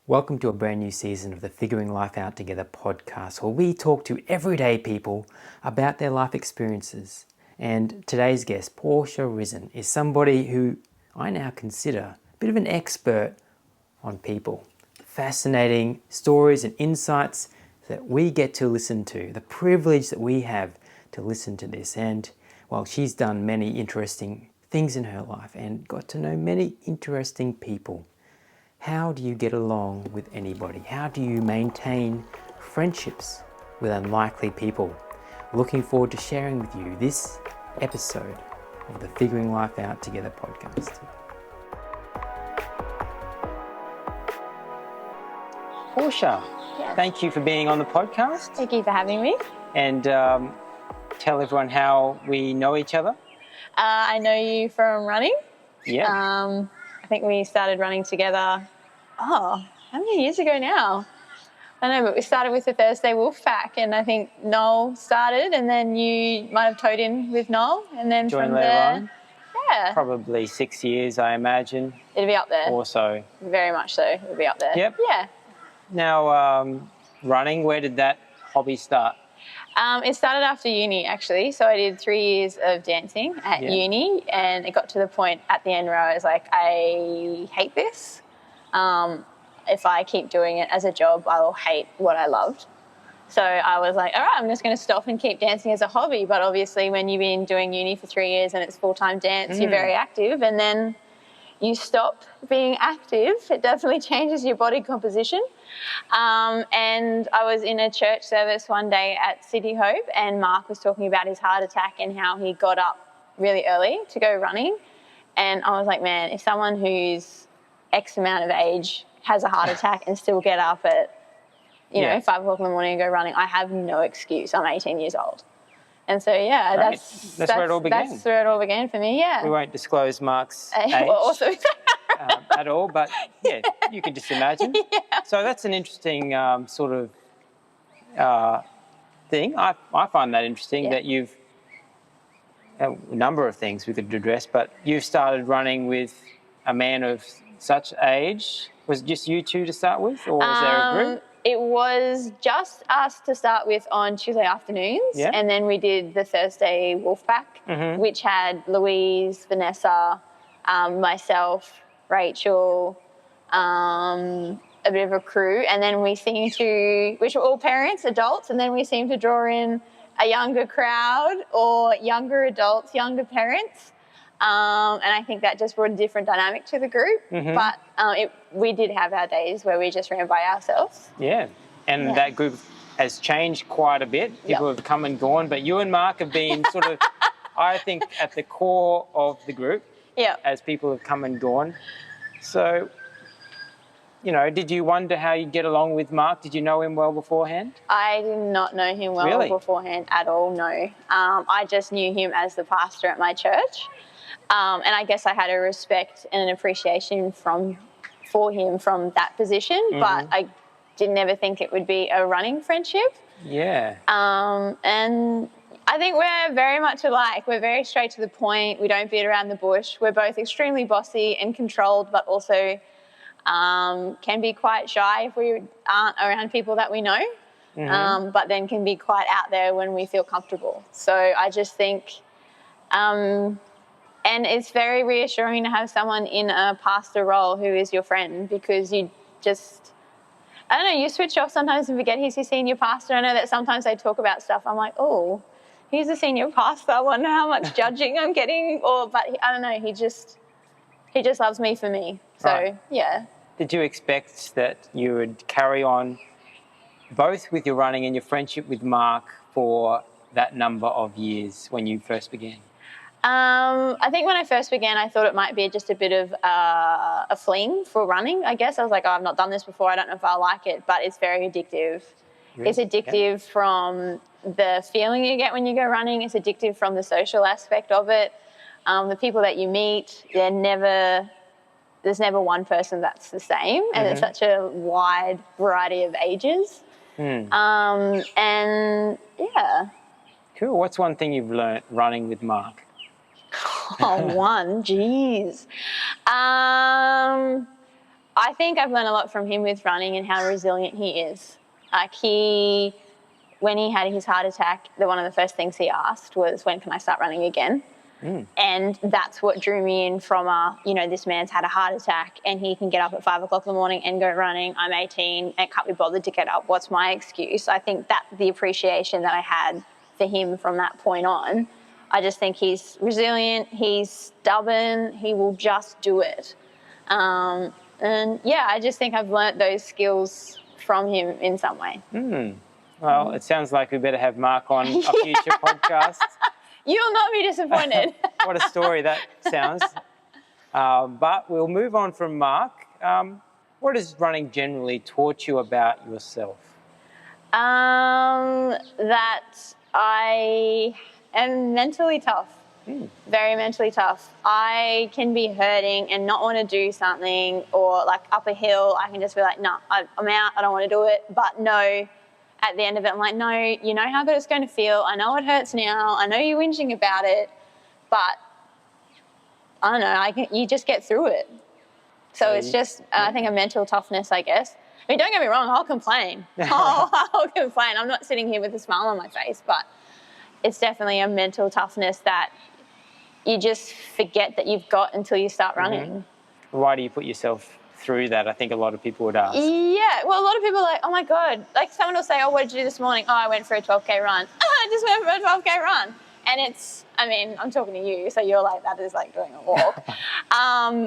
Welcome to a brand new season of the Figuring Life Out Together podcast, where we talk to everyday people about their life experiences. And today's guest, Portia Risson, is somebody who I now consider a bit of an expert on people. Fascinating stories and insights that we get to listen to, the privilege that we have to listen to this. And well, she's done many interesting things in her life and got to know many interesting people. How do you get along with anybody? How do you maintain friendships with unlikely people? Looking forward to sharing with you this episode of the Figuring Life Out Together podcast. Portia, Thank you for being on the podcast. Thank you for having me. And tell everyone how we know each other. I know you from running. Yeah. I think we started running together, how many years ago now? I don't know, but we started with the Thursday Wolf Pack, and I think Noel started, and then you might have towed in with Noel, and then Joined from later there, on. yeah. Probably 6 years, I imagine. It'll be up there. Or so. Very much so, it'll be up there. Yep. Yeah. Now, running, where did that hobby start? It started after uni, actually. So I did 3 years of dancing at uni, and it got to the point at the end where I was like, I hate this. If I keep doing it as a job, I will hate what I loved. So I was like, all right, I'm just going to stop and keep dancing as a hobby. But obviously when you've been doing uni for 3 years and it's full-time dance, you're very active, and then you stop being active. It definitely changes your body composition. And I was in a church service one day at City Hope, and Mark was talking about his heart attack and how he got up really early to go running. And I was like, man, if someone who's X amount of age has a heart attack and still get up at, 5 o'clock in the morning and go running, I have no excuse. I'm 18 years old. And so, that's where it all began. That's where it all began for me, yeah. We won't disclose Mark's age well, also at all, but yeah, you can just imagine. Yeah. So that's an interesting sort of thing. I find that interesting that you've, a number of things we could address, but you've started running with a man of such age. Was it just you two to start with, or was there a group? It was just us to start with on Tuesday afternoons, and then we did the Thursday Wolf Pack, which had Louise, Vanessa, myself, Rachel, a bit of a crew, and then we seemed to, which were all parents, adults, and then we seemed to draw in a younger crowd or younger adults, younger parents. And I think that just brought a different dynamic to the group. But we did have our days where we just ran by ourselves. Yeah, and that group has changed quite a bit. People have come and gone, but you and Mark have been sort of, I think, at the core of the group as people have come and gone. So, did you wonder how you'd get along with Mark? Did you know him well beforehand? I did not know him well beforehand at all, no. I just knew him as the pastor at my church. And I guess I had a respect and an appreciation for him from that position, but I did never think it would be a running friendship. Yeah. And I think we're very much alike. We're very straight to the point. We don't beat around the bush. We're both extremely bossy and controlled, but also can be quite shy if we aren't around people that we know, but then can be quite out there when we feel comfortable. So I just think... and it's very reassuring to have someone in a pastor role who is your friend, because you just, I don't know, you switch off sometimes and forget he's your senior pastor. I know that sometimes they talk about stuff. I'm like, oh, he's a senior pastor. I wonder how much judging I'm getting. But I don't know, he just loves me for me. So, yeah. Did you expect that you would carry on both with your running and your friendship with Mark for that number of years when you first began? I think when I first began, I thought it might be just a bit of a fling for running, I guess. I was like, I've not done this before. I don't know if I'll like it, but it's very addictive. Really? It's addictive from the feeling you get when you go running. It's addictive from the social aspect of it. The people that you meet, there's never one person that's the same, and it's such a wide variety of ages. And, yeah. Cool. What's one thing you've learnt running with Mark? Geez. I think I've learned a lot from him with running and how resilient he is. Like when he had his heart attack, one of the first things he asked was, when can I start running again? And that's what drew me in from, this man's had a heart attack and he can get up at 5 o'clock in the morning and go running. I'm 18 and can't be bothered to get up. What's my excuse? I think that the appreciation that I had for him from that point on, I just think he's resilient, he's stubborn, he will just do it. I just think I've learnt those skills from him in some way. Well, it sounds like we better have Mark on a future podcast. You'll not be disappointed. What a story that sounds. But we'll move on from Mark. What has running generally taught you about yourself? That I am mentally tough. Very mentally tough. I can be hurting and not want to do something, or like up a hill, I can just be like, no, I'm out, I don't want to do it. But no, at the end of it, I'm like, no, you know how good it's going to feel. I know it hurts now. I know you're whinging about it, but I don't know, you just get through it. So it's just, I think, a mental toughness, I guess. I mean, don't get me wrong, I'll complain. I'll complain. I'm not sitting here with a smile on my face, but it's definitely a mental toughness that you just forget that you've got until you start running. Why do you put yourself through that? I think a lot of people would ask. Yeah, well, a lot of people are like, oh my God. Like someone will say, oh, what did you do this morning? Oh, I went for a 12K run. I just went for a 12K run. And I'm talking to you, so you're like, that is like doing a walk.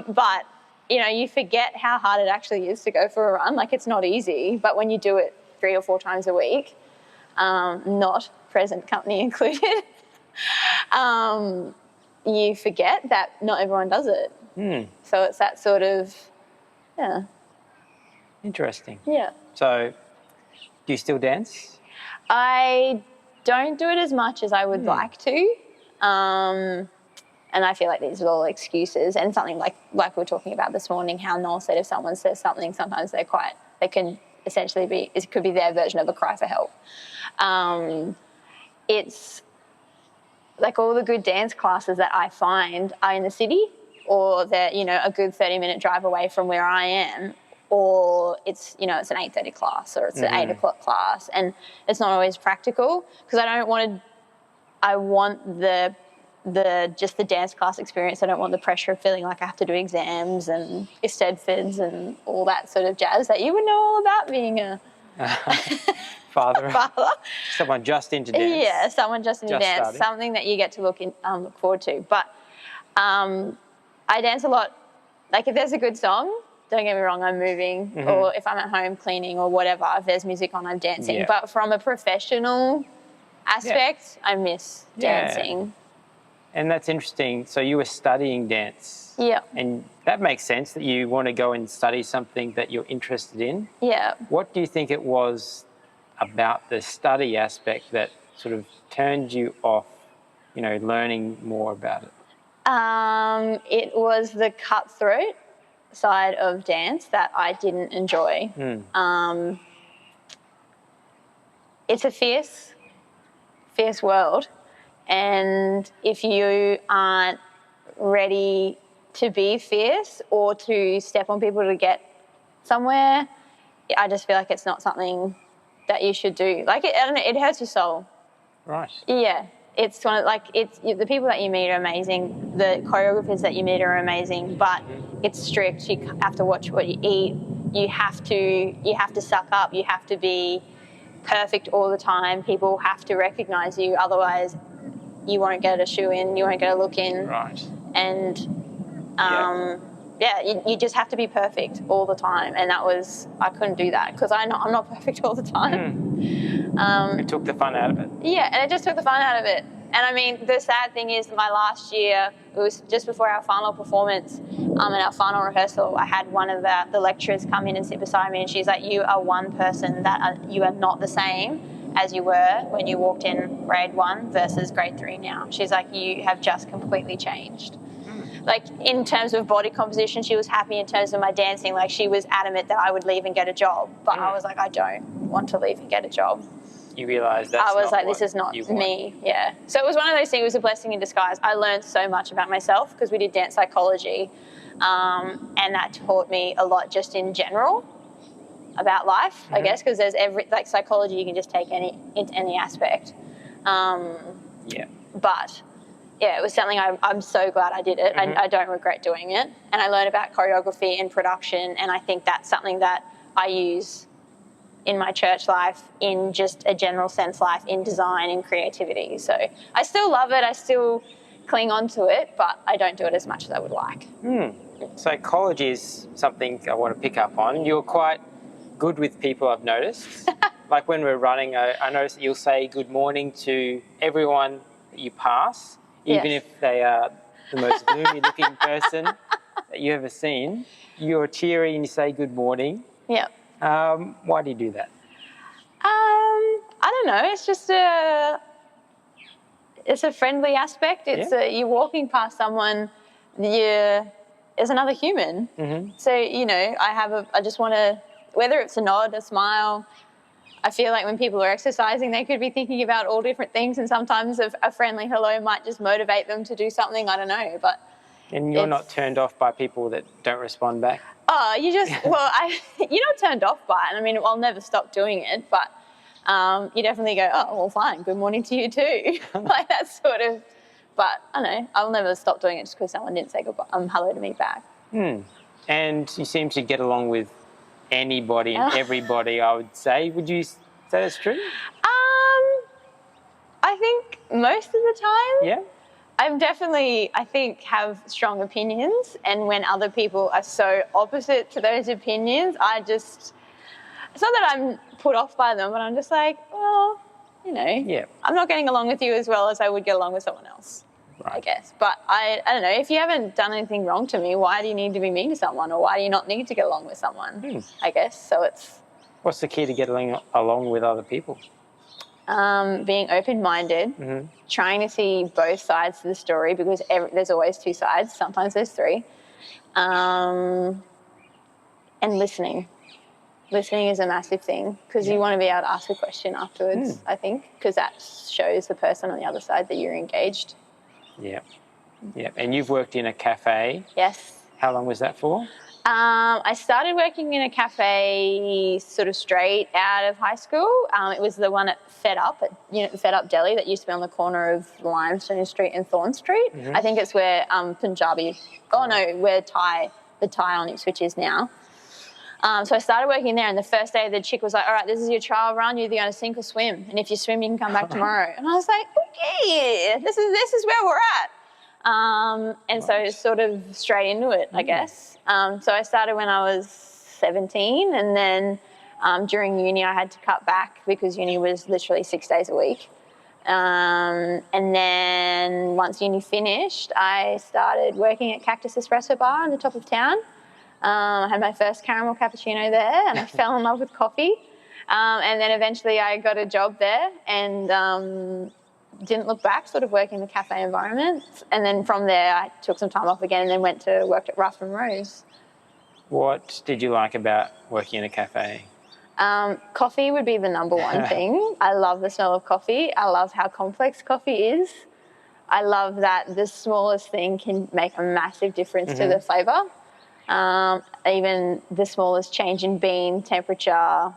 But, you forget how hard it actually is to go for a run. Like, it's not easy. But when you do it 3 or 4 times a week, not present company included, you forget that not everyone does it. So it's that sort of, yeah. Interesting. Yeah. So, do you still dance? I don't do it as much as I would like to. And I feel like these are all excuses, and something like we were talking about this morning, how Noel said if someone says something, sometimes they can essentially it could be their version of a cry for help. It's like all the good dance classes that I find are in the city, or they're, a good 30-minute drive away from where I am, or it's, it's an 8:30 class, or it's an 8 o'clock class, and it's not always practical because I want the just the dance class experience. I don't want the pressure of feeling like I have to do exams and ISTEDFIDs and all that sort of jazz that you would know all about being a father. Someone just into dance. Yeah, someone just into dance. Starting. Something that you get to look forward to. But I dance a lot. Like if there's a good song, don't get me wrong, I'm moving. Or if I'm at home cleaning or whatever, if there's music on, I'm dancing. Yeah. But from a professional aspect, I miss dancing. And that's interesting. So you were studying dance. Yeah. And that makes sense that you want to go and study something that you're interested in. Yeah. What do you think it was about the study aspect that sort of turned you off, learning more about it? It was the cutthroat side of dance that I didn't enjoy. It's a fierce world. And if you aren't ready to be fierce or to step on people to get somewhere, I just feel like it's not something that you should do. Like, I don't know, it hurts your soul. Right. Yeah. It's one of, the people that you meet are amazing. The choreographers that you meet are amazing, but it's strict. You have to watch what you eat. You have to suck up. You have to be perfect all the time. People have to recognize you. Otherwise, you won't get a shoe in. You won't get a look in. Right. And you just have to be perfect all the time. And I couldn't do that because I'm not perfect all the time. It took the fun out of it. Yeah, and it just took the fun out of it. And I mean, the sad thing is my last year, it was just before our final performance, in our final rehearsal, I had one of the lecturers come in and sit beside me, and she's like, you are one person you are not the same as you were when you walked in grade 1 versus grade 3 now. She's like, you have just completely changed. Like, in terms of body composition, she was happy. In terms of my dancing, like, she was adamant that I would leave and get a job. But I was like, I don't want to leave and get a job. You realised that's this is not me. Yeah. So it was one of those things. It was a blessing in disguise. I learned so much about myself because we did dance psychology. And that taught me a lot just in general about life, I guess, because there's like psychology, you can just take into any aspect. But yeah, it was something I'm so glad I did it. I don't regret doing it. And I learned about choreography and production, and I think that's something that I use in my church life, in just a general sense life, in design, in creativity. So I still love it. I still cling on to it, but I don't do it as much as I would like. Psychology is something I want to pick up on. You're quite good with people, I've noticed. Like when we're running, I noticed that you'll say good morning to everyone that you pass, even if they are the most gloomy looking person that you've ever seen. You're cheery and you say good morning. Yeah. Why do you do that? I don't know. It's just it's a friendly aspect. It's you're walking past someone, there's another human. So, you know, I just want to, whether it's a nod, a smile, I feel like when people are exercising, they could be thinking about all different things, and sometimes a friendly hello might just motivate them to do something. I don't know, but... And you're not turned off by people that don't respond back? Oh, you're not turned off by it. I mean, I'll never stop doing it, but you definitely go, oh, well, fine, good morning to you too. Like that sort of... But I don't know, I'll never stop doing it just because someone didn't say goodbye, hello to me back. And you seem to get along with anybody and everybody, I would say. Would you say that's true? I think most of the time. Yeah. I'm definitely, I think, have strong opinions, and when other people are so opposite to those opinions, it's not that I'm put off by them, but I'm just like, well, you know, I'm not getting along with you as well as I would get along with someone else. Right. I guess. But I don't know, if you haven't done anything wrong to me, why do you need to be mean to someone, or why do you not need to get along with someone? I guess. So it's... What's the key to getting along with other people? Being open-minded, trying to see both sides of the story, because there's always two sides, sometimes there's three, and listening. Listening is a massive thing, because you want to be able to ask a question afterwards, I think, because that shows the person on the other side that you're engaged. Yeah. And you've worked in a cafe. Yes. How long was that for? I started working in a cafe sort of straight out of high school. It was the one at Fed Up, the Fed Up Deli that used to be on the corner of Limestone Street and Thorn Street. I think it's where where the Thai on Ipswich is now. So I started working there, and the first day the chick was like, all right, this is your trial run. You're either going to sink or swim. And if you swim, you can come back tomorrow. And I was like, okay, this is where we're at. And so sort of straight into it, I guess. So I started when I was 17, and then during uni I had to cut back because uni was literally 6 days a week. And then once uni finished, I started working at Cactus Espresso Bar on the top of town. I had my first caramel cappuccino there, and I fell in love with coffee. And then eventually I got a job there, and didn't look back, sort of working in the cafe environment. And then from there I took some time off again and then went to work at Rough and Rose. What did you like about working in a cafe? Coffee would be the number one thing. I love the smell of coffee. I love how complex coffee is. I love that the smallest thing can make a massive difference to the flavour. Even the smallest change in bean temperature,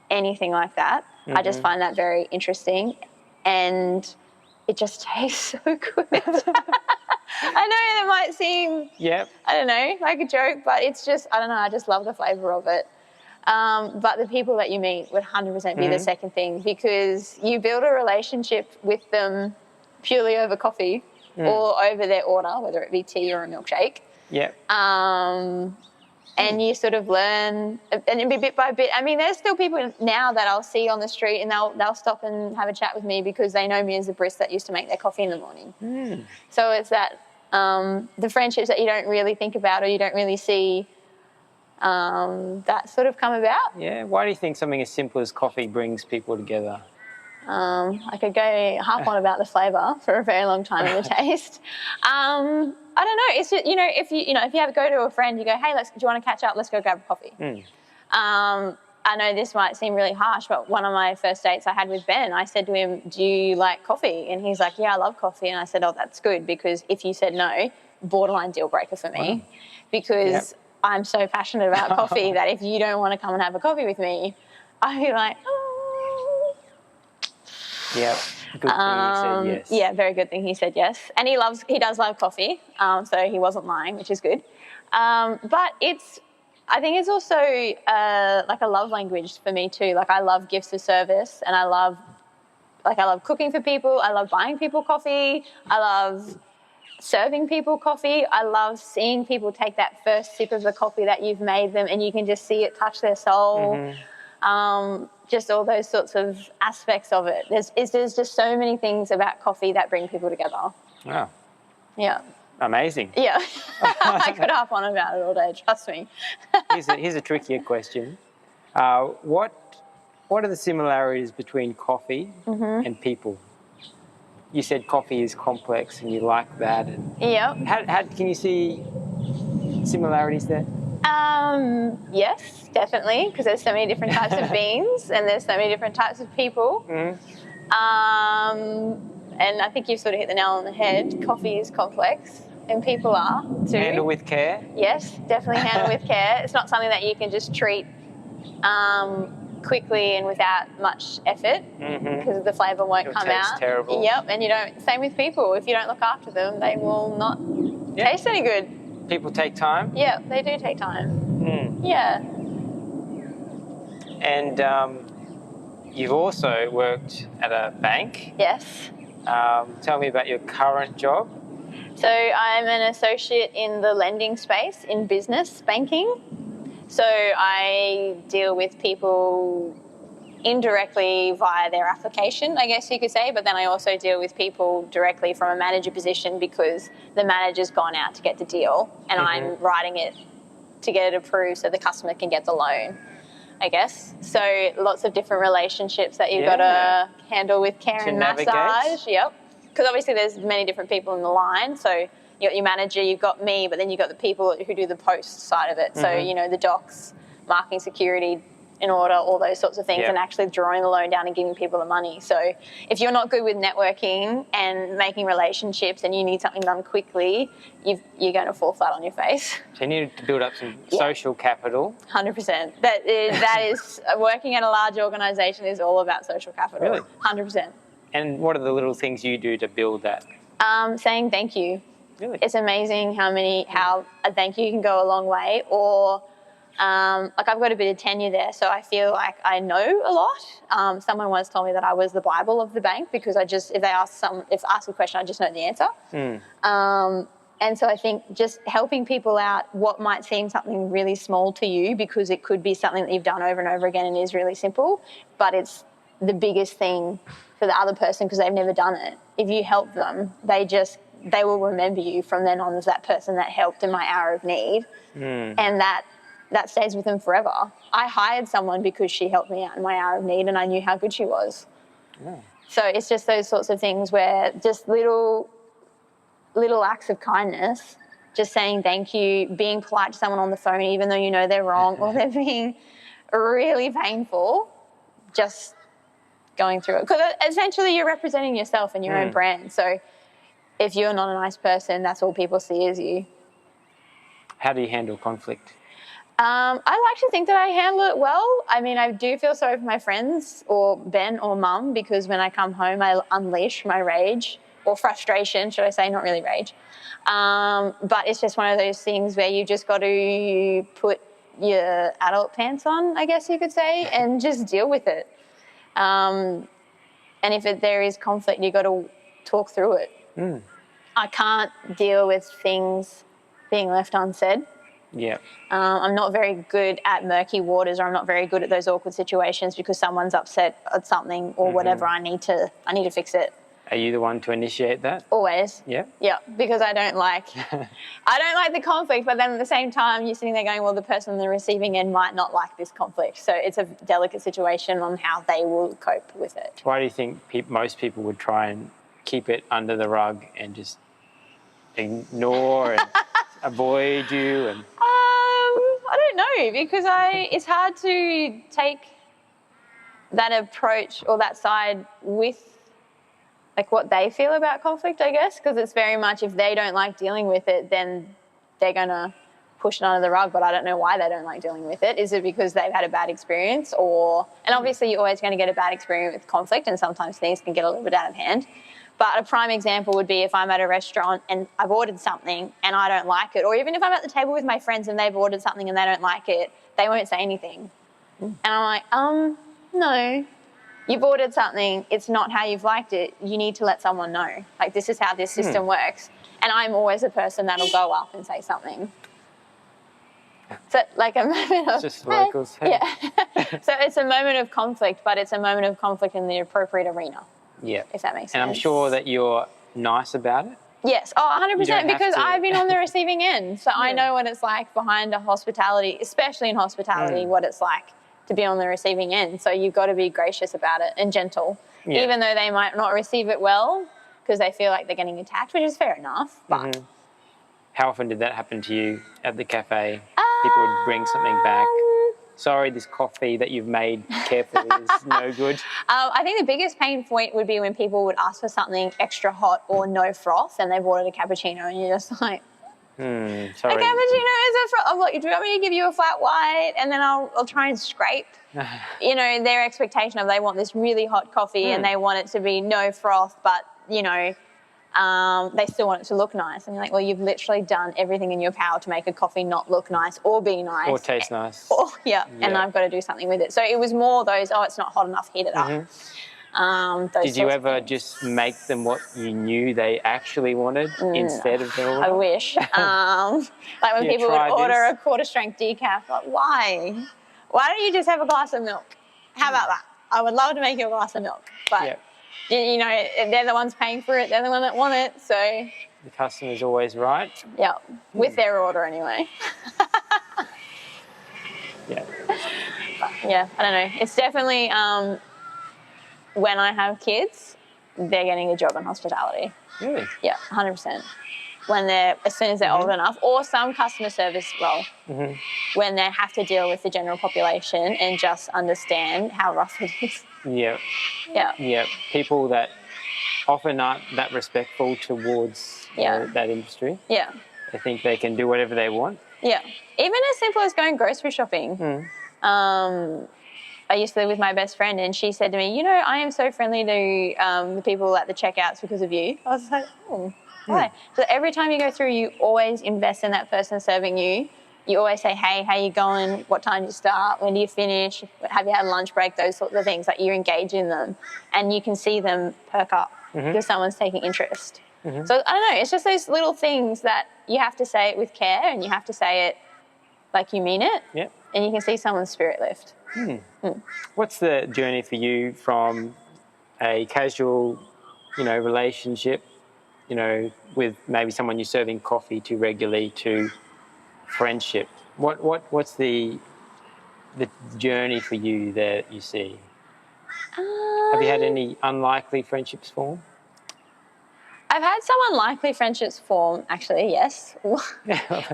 anything like that. I just find that very interesting, and it just tastes so good. I know that might seem, I don't know, like a joke, but it's just, I don't know, I just love the flavour of it. But the people that you meet would 100% be the second thing, because you build a relationship with them purely over coffee or over their order, whether it be tea or a milkshake. And you sort of learn, and it'd be bit by bit. I mean, there's still people now that I'll see on the street, and they'll stop and have a chat with me because they know me as the barista that used to make their coffee in the morning. So it's that the friendships that you don't really think about or you don't really see that sort of come about. Yeah. Why do you think something as simple as coffee brings people together? I could go half on about the flavour for a very long time and the taste. I don't know. It's just, if you ever go to a friend, you go, hey, do you want to catch up? Let's go grab a coffee. I know this might seem really harsh, but one of my first dates I had with Ben, I said to him, do you like coffee? And he's like, yeah, I love coffee. And I said, oh, that's good, because if you said no, borderline deal breaker for me. Wow. Because I'm so passionate about coffee that if you don't want to come and have a coffee with me, I'd be like, oh. Yep. Good thing he said yes. Yeah, very good thing he said yes. And he does love coffee, so he wasn't lying, which is good. But I think it's also like a love language for me too. Like, I love gifts of service, and I love cooking for people. I love buying people coffee. I love serving people coffee. I love seeing people take that first sip of the coffee that you've made them, and you can just see it touch their soul. Just all those sorts of aspects of it. There's just so many things about coffee that bring people together. Wow. Yeah. Amazing. Yeah. I could harp on about it all day, trust me. Here's a trickier question. What are the similarities between coffee and people? You said coffee is complex and you like that. And Yep. how can you see similarities there? Yes, definitely, because there's so many different types of beans and there's so many different types of people. And I think you've sort of hit the nail on the head. Coffee is complex and people are too. Handle with care? Yes, definitely handle with care. It's not something that you can just treat quickly and without much effort, because the flavour won't come out. It tastes terrible. Yep, and same with people. If you don't look after them, they will not taste any good. People take time? Yeah, they do take time. Yeah. And you've also worked at a bank. Yes. Tell me about your current job. So I'm an associate in the lending space in business banking. So I deal with people indirectly via their application, I guess you could say, but then I also deal with people directly from a manager position because the manager's gone out to get the deal and I'm writing it to get it approved so the customer can get the loan, I guess. So lots of different relationships that you've got to handle with care and massage. Yep. Because obviously there's many different people in the line. So you got your manager, you've got me, but then you've got the people who do the post side of it. So, the docs, marking security in order, all those sorts of things, and actually drawing the loan down and giving people the money. So if you're not good with networking and making relationships and you need something done quickly, you're going to fall flat on your face. So you need to build up some social capital. 100%. That is working at a large organisation is all about social capital. Really? 100%. And what are the little things you do to build that? Saying thank you. Really? It's amazing how a thank you can go a long way. Or like I've got a bit of tenure there, so I feel like I know a lot. Someone once told me that I was the Bible of the bank because if ask a question, I just know the answer. And so I think just helping people out what might seem something really small to you, because it could be something that you've done over and over again and is really simple, but it's the biggest thing for the other person because they've never done it. If you help them, they will remember you from then on as that person that helped in my hour of need. And that stays with them forever. I hired someone because she helped me out in my hour of need and I knew how good she was. So it's just those sorts of things where just little acts of kindness, just saying thank you, being polite to someone on the phone even though you know they're wrong or they're being really painful, just going through it. Because essentially you're representing yourself and your own brand. So if you're not a nice person, that's all people see is you. How do you handle conflict? I like to think that I handle it well. I mean, I do feel sorry for my friends or Ben or Mum because when I come home, I unleash my rage or frustration, should I say, not really rage. But it's just one of those things where you just got to put your adult pants on, I guess you could say, and just deal with it. And if there is conflict, you got to talk through it. I can't deal with things being left unsaid. Yeah. I'm not very good at murky waters, or I'm not very good at those awkward situations because someone's upset at something or whatever. I need to fix it. Are you the one to initiate that? Always. Yeah. Yeah, because I don't like the conflict, but then at the same time you're sitting there going, well, the person on the receiving end might not like this conflict. So it's a delicate situation on how they will cope with it. Why do you think most people would try and keep it under the rug and just ignore and avoid you? And I don't know, because it's hard to take that approach or that side with like what they feel about conflict, I guess, because it's very much if they don't like dealing with it, then they're going to push it under the rug, but I don't know why they don't like dealing with it. Is it because they've had a bad experience and obviously you're always going to get a bad experience with conflict and sometimes things can get a little bit out of hand. But a prime example would be if I'm at a restaurant and I've ordered something and I don't like it, or even if I'm at the table with my friends and they've ordered something and they don't like it, they won't say anything. And I'm like, no. You've ordered something, it's not how you've liked it, you need to let someone know. Like, this is how this system works. And I'm always a person that'll go up and say something. So, like a moment of... Just locals. Hey. Yeah. So it's a moment of conflict, but it's a moment of conflict in the appropriate arena. Yeah. If that makes sense. And I'm sure that you're nice about it. Yes, 100%, because I've been on the receiving end. So I know what it's like behind a hospitality, especially in hospitality, what it's like to be on the receiving end. So you've got to be gracious about it and gentle, even though they might not receive it well because they feel like they're getting attacked, which is fair enough. But how often did that happen to you at the cafe? People would bring something back. Sorry, this coffee that you've made carefully is no good. I think the biggest pain point would be when people would ask for something extra hot or no froth and they've ordered a cappuccino and you're just like, sorry. A cappuccino is a froth. I'm like, do you want me to give you a flat white? And then I'll try and scrape. You know, their expectation of they want this really hot coffee and they want it to be no froth, but, you know, they still want it to look nice. And you're like, well, you've literally done everything in your power to make a coffee not look nice or be nice. Or taste nice. And I've got to do something with it. So it was more those, it's not hot enough, heat it up. Did you ever just make them what you knew they actually wanted instead of their order? I wish. Like when people would order a quarter strength decaf, like, why? Why don't you just have a glass of milk? How about that? I would love to make you a glass of milk. But, you know, they're the ones paying for it. They're the one that want it. So the customer's always right. Yeah, with their order anyway. Yeah. But, yeah, I don't know. It's definitely... when I have kids, they're getting a job in hospitality. Really? Yeah, 100%. As soon as they're old enough, or some customer service role, when they have to deal with the general population and just understand how rough it is. Yeah. Yeah. Yeah. People that often aren't that respectful towards that industry. Yeah. They think they can do whatever they want. Yeah. Even as simple as going grocery shopping. I used to live with my best friend and she said to me, you know, I am so friendly to the people at the checkouts because of you. I was like, why? So every time you go through, you always invest in that person serving you. You always say, hey, how you going? What time do you start? When do you finish? Have you had a lunch break? Those sorts of things. Like, you engage in them and you can see them perk up because someone's taking interest. So I don't know. It's just those little things that you have to say it with care and you have to say it like you mean it. Yep. And you can see someone's spirit lift. What's the journey for you from a casual, you know, relationship, you know, with maybe someone you're serving coffee to regularly to friendship? What's the journey for you that you see? Have you had any unlikely friendships form? I've had some unlikely friendships form, actually, yes.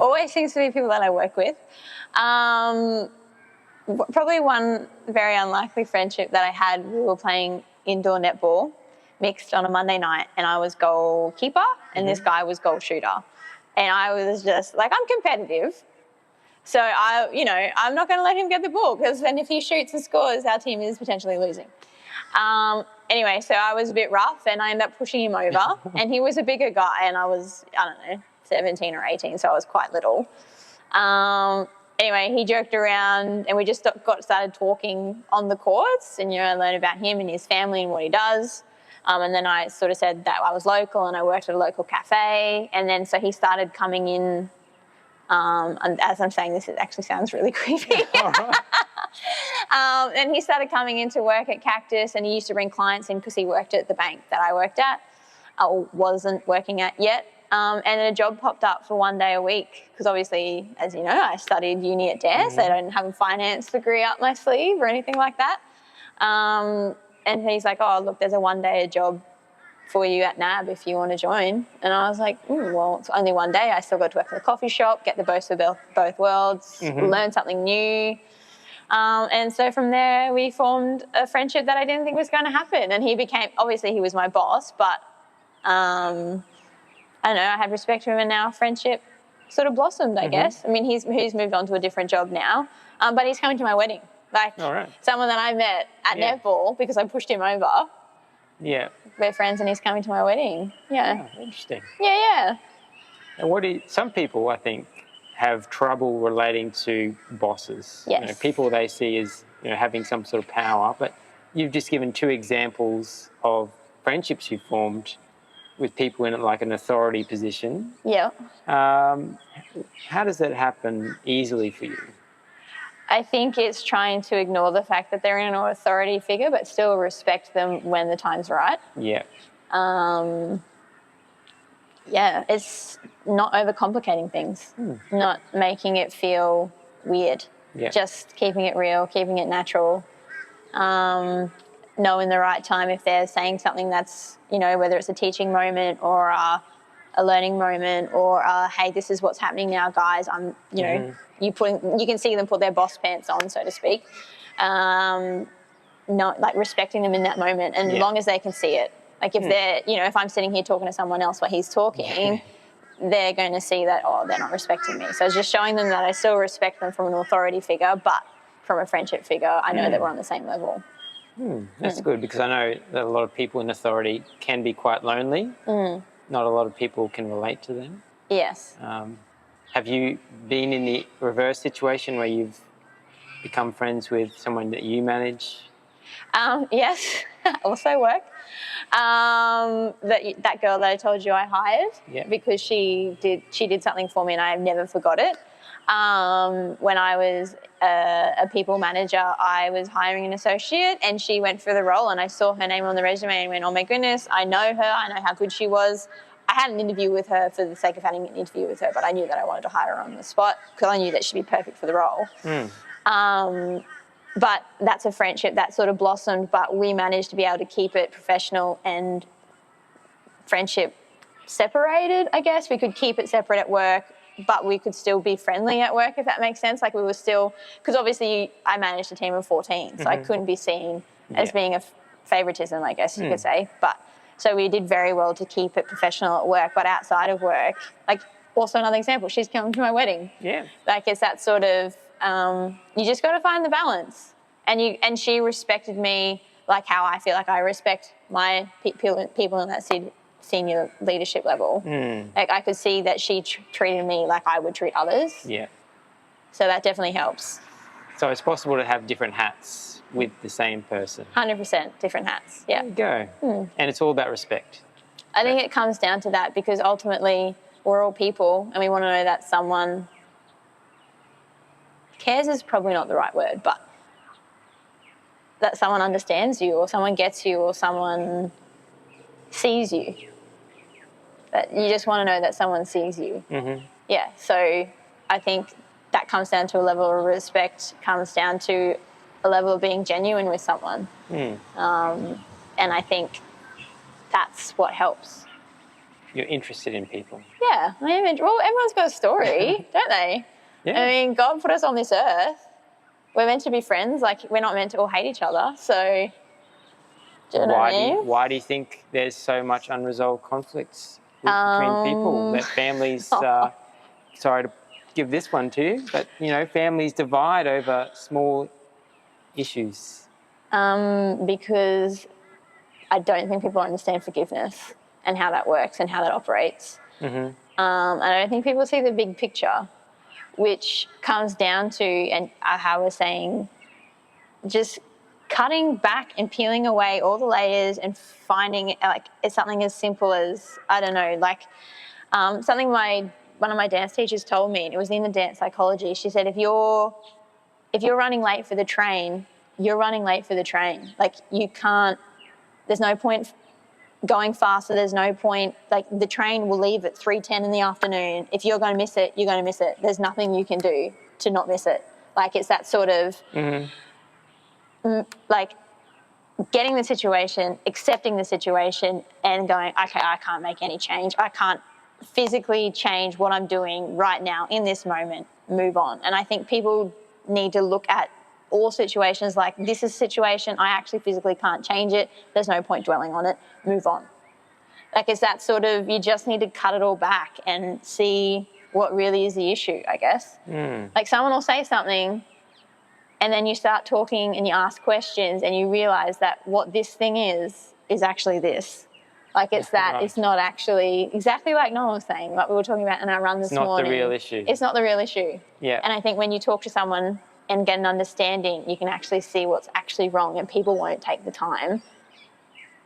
Always seems to be people that I work with. Probably one very unlikely friendship that I had, we were playing indoor netball mixed on a Monday night and I was goalkeeper and this guy was goal shooter. And I was just like, I'm competitive. So I'm not going to let him get the ball because then if he shoots and scores, our team is potentially losing. Anyway, so I was a bit rough and I ended up pushing him over and he was a bigger guy and I was, 17 or 18, so I was quite little. Anyway, he joked around and we just started talking on the courts and, I learned about him and his family and what he does. And then I sort of said that I was local and I worked at a local cafe. And then so he started coming in, and as I'm saying this, it actually sounds really creepy. And he started coming in to work at Cactus and he used to bring clients in because he worked at the bank that I worked at, or wasn't working at yet. And a job popped up for 1 day a week because obviously, as you know, I studied uni at DARE, so I don't have a finance degree up my sleeve or anything like that. And he's like, oh, look, there's a 1 day job for you at NAB if you want to join. And I was like, well, it's only 1 day. I still got to work at the coffee shop, get the best of both worlds, learn something new. And so from there, we formed a friendship that I didn't think was going to happen. And he became, obviously he was my boss, but I don't know, I had respect for him, and now our friendship sort of blossomed, I guess. I mean, he's moved on to a different job now, but he's coming to my wedding. Like, someone that I met at netball because I pushed him over. Yeah. We're friends and he's coming to my wedding. Yeah. Oh, interesting. Yeah. And some people, I think, have trouble relating to bosses. Yes. You know, people they see as, you know, having some sort of power. But you've just given 2 examples of friendships you formed with people in like an authority position. Yeah. How does that happen easily for you? I think it's trying to ignore the fact that they're in an authority figure, but still respect them when the time's right. Yeah. Yeah, it's not overcomplicating things, not making it feel weird, just keeping it real, keeping it natural, knowing the right time if they're saying something that's, you know, whether it's a teaching moment or a learning moment or hey, this is what's happening now, guys. I'm, you know, you can see them put their boss pants on, so to speak. Not like respecting them in that moment, and as long as they can see it. Like if they're, you know, if I'm sitting here talking to someone else while he's talking, they're going to see that, oh, they're not respecting me. So it's just showing them that I still respect them from an authority figure, but from a friendship figure, I know that we're on the same level. That's good, because I know that a lot of people in authority can be quite lonely. Not a lot of people can relate to them. Yes. Have you been in the reverse situation where you've become friends with someone that you manage? Yes, also work. That girl that I told you I hired because she did something for me and I have never forgot it. When I was a people manager, I was hiring an associate and she went for the role, and I saw her name on the resume and went, oh my goodness, I know her, I know how good she was. I had an interview with her for the sake of having an interview with her, but I knew that I wanted to hire her on the spot because I knew that she'd be perfect for the role. But that's a friendship that sort of blossomed, but we managed to be able to keep it professional and friendship separated, I guess. We could keep it separate at work, but we could still be friendly at work, if that makes sense. Like we were still, because obviously I managed a team of 14, so I couldn't be seen as being a favoritism, I guess you could say. But so we did very well to keep it professional at work, but outside of work, like also another example, she's coming to my wedding. Yeah. Like it's that sort of, you just got to find the balance. And she respected me like how I feel like I respect my people in that senior leadership level. Like I could see that she treated me like I would treat others. Yeah. So that definitely helps. So it's possible to have different hats with the same person. 100% different hats, yeah. There you go. And it's all about respect. I think it comes down to that because ultimately we're all people and we want to know that someone cares is probably not the right word, but that someone understands you or someone gets you or someone sees you. That you just want to know that someone sees you. Yeah, so I think that comes down to a level of respect, comes down to a level of being genuine with someone. And I think that's what helps. You're interested in people. Yeah, I am. Well, everyone's got a story, don't they? Yeah. I mean, God put us on this earth. We're meant to be friends. Like, we're not meant to all hate each other. So, do you know what I mean? Why do you think there's so much unresolved conflicts between people? That families, sorry to give this one to you, but, you know, families divide over small issues. Because I don't think people understand forgiveness and how that works and how that operates. And I don't think people see the big picture, which comes down to, and how we're saying, just cutting back and peeling away all the layers and finding, like, it's something as simple as, I don't know, like something one of my dance teachers told me, and it was in the dance psychology. She said, if you're running late for the train, you're running late for the train. Like, you can't, there's no point going faster, there's no point, like the train will leave at 3:10 in the afternoon. If you're going to miss it, you're going to miss it. There's nothing you can do to not miss it. Like, it's that sort of, like, getting the situation, accepting the situation and going, okay, I can't make any change. I can't physically change what I'm doing right now in this moment, move on. And I think people need to look at all situations like, this is a situation, I actually physically can't change it, there's no point dwelling on it, move on. Like, it's that sort of, you just need to cut it all back and see what really is the issue, I guess. Like, someone will say something and then you start talking and you ask questions and you realise that what this thing is actually this. Like, it's that, right. It's not actually, exactly like Noel was saying, like we were talking about in our run this morning. It's not the real issue. It's not the real issue. Yeah. And I think when you talk to someone and get an understanding, you can actually see what's actually wrong, and people won't take the time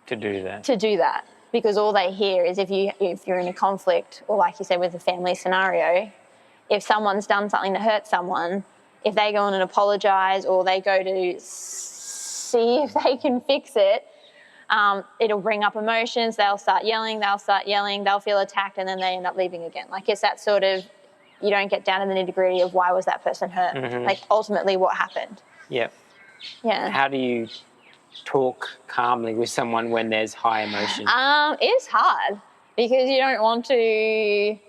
to do that. Because all they hear is if you're in a conflict, or like you said with a family scenario, if someone's done something to hurt someone, if they go on and apologise or they go to see if they can fix it, it'll bring up emotions, they'll start yelling, they'll feel attacked, and then they end up leaving again. Like, it's that sort of, you don't get down to the nitty-gritty of why was that person hurt. Like, ultimately what happened. Yep. Yeah. How do you talk calmly with someone when there's high emotion? It's hard because you don't want to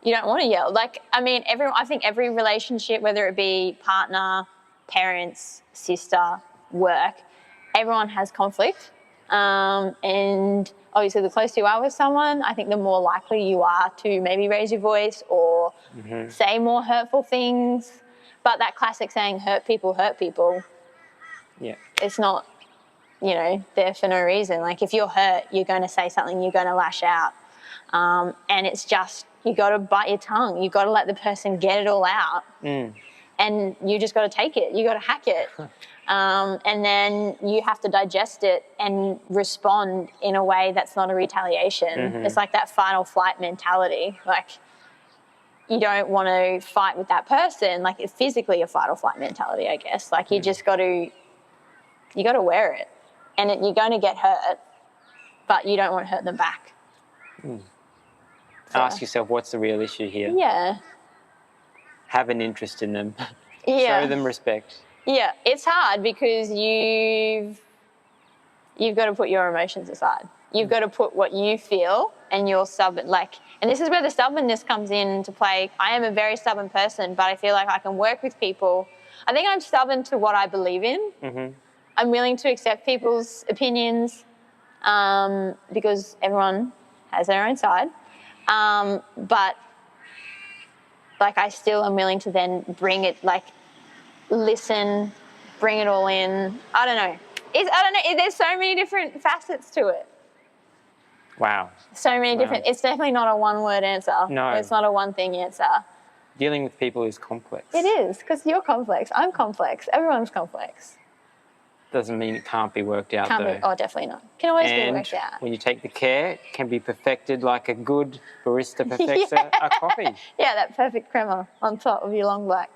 yell. Like, I mean, I think every relationship, whether it be partner, parents, sister, work, everyone has conflict. And obviously the closer you are with someone, I think the more likely you are to maybe raise your voice or say more hurtful things. But that classic saying, hurt people, yeah, it's not, there for no reason. Like, if you're hurt, you're going to say something, you're going to lash out. And it's just, you got to bite your tongue. You got to let the person get it all out. And you just got to take it. You got to hack it. And then you have to digest it and respond in a way that's not a retaliation. It's like that fight or flight mentality. Like, you don't want to fight with that person. Like, it's physically a fight or flight mentality, I guess. Like, you just got to, wear it. And you're going to get hurt, but you don't want to hurt them back. So, ask yourself, what's the real issue here? Yeah. Have an interest in them. Yeah. Show them respect. Yeah, it's hard because you've got to put your emotions aside. You've got to put what you feel and your stubborn, and this is where the stubbornness comes into play. I am a very stubborn person, but I feel like I can work with people. I think I'm stubborn to what I believe in. I'm willing to accept people's opinions because everyone has their own side. But I still am willing to then bring it, listen, bring it all in. I don't know. There's so many different facets to it. Wow. So many different. It's definitely not a one-word answer. No. It's not a one-thing answer. Dealing with people is complex. It is, because you're complex. I'm complex. Everyone's complex. Doesn't mean it can't be worked out, Can't though. be. Oh, definitely not. Can always be worked out. And when you take the care, it can be perfected like a good barista perfects a coffee. Yeah, that perfect crema on top of your long black.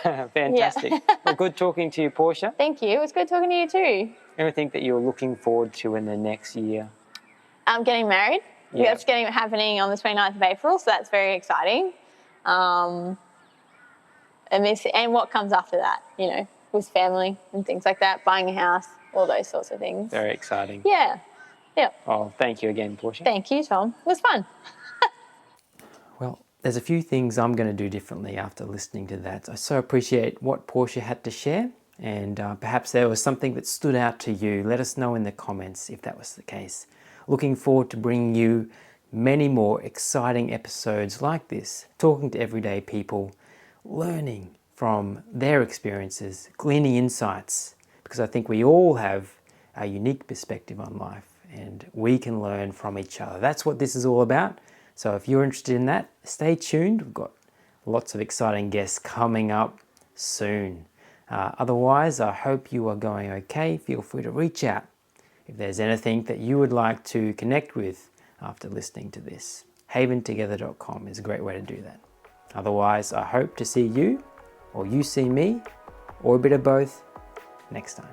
Fantastic. Yeah. Well, good talking to you, Portia. Thank you. It was good talking to you too. Anything that you're looking forward to in the next year? I'm getting married. Yeah. That's happening on the 29th of April, so that's very exciting. And what comes after that, with family and things like that, buying a house, all those sorts of things. Very exciting. Yeah. Yeah. Oh, thank you again, Portia. Thank you, Tom. It was fun. Well, there's a few things I'm going to do differently after listening to that. I so appreciate what Portia had to share, and perhaps there was something that stood out to you. Let us know in the comments if that was the case. Looking forward to bringing you many more exciting episodes like this, talking to everyday people, learning from their experiences, gleaning insights, because I think we all have a unique perspective on life and we can learn from each other. That's what this is all about. So if you're interested in that, stay tuned. We've got lots of exciting guests coming up soon. Otherwise, I hope you are going okay. Feel free to reach out if there's anything that you would like to connect with after listening to this. Haventogether.com is a great way to do that. Otherwise, I hope to see you, or you see me, or a bit of both, next time.